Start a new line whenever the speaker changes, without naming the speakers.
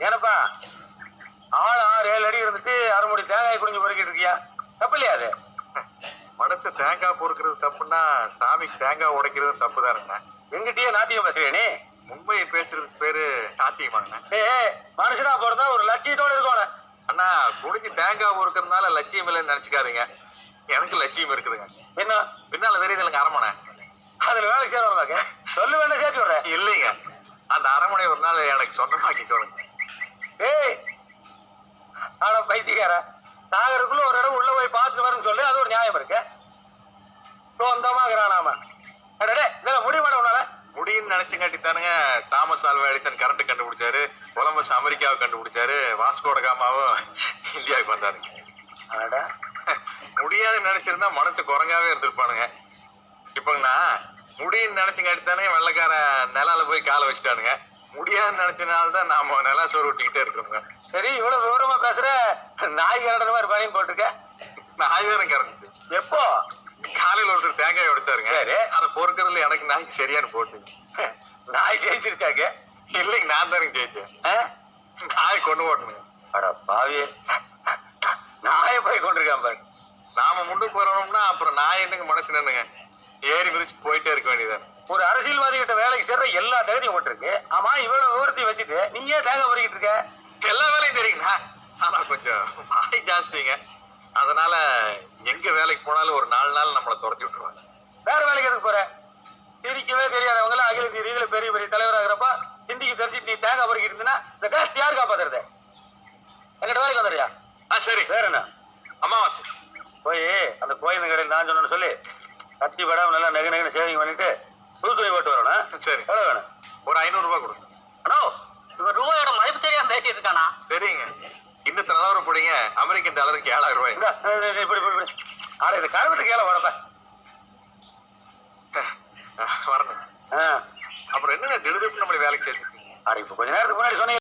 ஏனப்பா ஆள் 6-7 அடி இருந்துட்டு அரைமுடி தேங்காய் குடிஞ்சு பொறுக்கிட்டு இருக்கியா? தப்பு இல்லையா அது?
மனசு தேங்காய் பொறுக்கிறது தப்புன்னா சாமிக்கு தேங்காய் உடைக்கிறது தப்பு தானுங்க.
எங்கிட்டயே நாட்டியம் பேசுவே நீ?
உண்மையை பேசுறதுக்கு பேரு நாட்டியமாங்க.
மனுஷனா போறதா ஒரு லட்சியத்தோட இருக்கணும்.
அண்ணா குடிஞ்சு தேங்காய் பொறுக்கிறதுனால லட்சியம் இல்லைன்னு நினைச்சுக்காதீங்க. எனக்கு லட்சியம் இருக்குதுங்க.
என்ன
பின்னால தெரியுதுங்க அரமனை.
அதுல வேலை செய்யறவங்க சொல்லு வேண்டாம் சேர்த்து விடுறேன்.
இல்லைங்க, அந்த அரமனை ஒரு நாள் எனக்கு சொந்தமாக்கி சொல்லுங்க.
ஆனா பைத்தியக்கார நாகருக்குள்ள ஒரு இடம் உள்ள போய் பார்த்து வரேன்னு சொல்லு. அது ஒரு நியாயம் இருக்கு. சொந்தமாகறானாம முடிவு பண்ண உன்னால
முடியும்னு நினைச்சுங்காட்டி தானுங்க தாமஸ் ஆல்வா எடிசன் கரண்ட் கண்டுபிடிச்சாரு, கொலம்பஸ் அமெரிக்காவை கண்டுபிடிச்சாரு, வாஸ்கோட காமாவும் இந்தியாவுக்கு வந்தாருங்க. முடியாதுன்னு நினைச்சிருந்தா மனசு குரங்காவே இருந்திருப்பானுங்க. இப்பங்கண்ணா முடியும்னு நினைச்சுங்காட்டி தானே வெள்ளைக்கார நிலால போய் காலை வச்சுட்டானுங்க. முடியாதுன்னு நினைச்சனால்தான் நாம நிலா சோறு விட்டுக்கிட்டே இருக்கோங்க.
சரி, இவ்வளவு விவரமா பேசுற. நாய் கரண்ட மாதிரி பணியும் போட்டிருக்க.
நாய் தானே கறந்துச்சு.
எப்போ?
காலையில ஒருத்தர் தேங்காய் எடுத்தாருங்க. அதை பொறுக்கிறதுல எனக்கு நாய் சரியான போட்டு.
நாய் ஜெயிச்சிருக்காங்க.
இல்லைங்க, நான் தானே ஜெயிச்சேன். நாய் கொண்டு ஓட்டணுங்க.
அட பாவியே, நாயை போய் கொண்டிருக்கான் பாரு.
நாம முன்னுக்கு வரணும்னா அப்புறம் நாய் என்னங்க மனசு நின்னுங்க ஏறி விரிச்சு போயிட்டே இருக்க வேண்டியதான்.
ஒரு அரசியல்வாதி கிட்ட வேலைக்கு சேர்ற எல்லா தகுதியும் போட்டிருக்கு. ஆமா, இவ்வளவு விவரத்தையும் வச்சுட்டு நீ ஏன் தேங்காய் பறிக்கிட்டு இருக்க?
எல்லா வேலையும் தெரியுங்கண்ணா, ஆனா கொஞ்சம் வாய் ஜாஸ்திங்க. அதனால எங்க வேலைக்கு போனாலும் ஒரு 4 நாள் நம்மளை துரத்தி விட்டுருவாங்க.
வேற வேலைக்கு எதுக்கு போற? சிரிக்கவே தெரியாதவங்கள அகில ரீதியில பெரிய பெரிய தலைவராகிறப்ப ஹிந்திக்கு தெரிஞ்சுட்டு நீ தேங்காய் பறிக்கிட்டு இருந்தீங்கன்னா இந்த காசு யாரு காப்பாத்துறது? எங்கிட்ட வேலைக்கு வந்துடுறியா?
சரி,
வேற என்ன?
அமாவாசை
போய் அந்த கோயில் கடையில் நான் சொன்னு சொல்லி கத்தி படாம நல்லா நெகு நெகுன்னு சேவிங் பண்ணிட்டு புது துணி போட்டு வரணும்.
சரி,
எவ்வளவு வேணும்?
ஒரு 500 ரூபாய் கொடுங்க.
அண்ணோ, இவன் ரூபாயோட மதிப்பு தெரியாம பேசிட்டு இருக்கானா?
சரிங்க, இன்னும் தலைவரை போடுங்க. அமெரிக்கன் டாலருக்கு 7000 ரூபாய்.
இப்படி ஆட இந்த கருவத்துக்கு ஏழை வரப்ப
வரணும். அப்புறம் என்னங்க திடுதிப்பு நம்மளை வேலைக்கு சேர்த்து?
இப்ப கொஞ்ச நேரத்துக்கு முன்னாடி சொன்னீங்க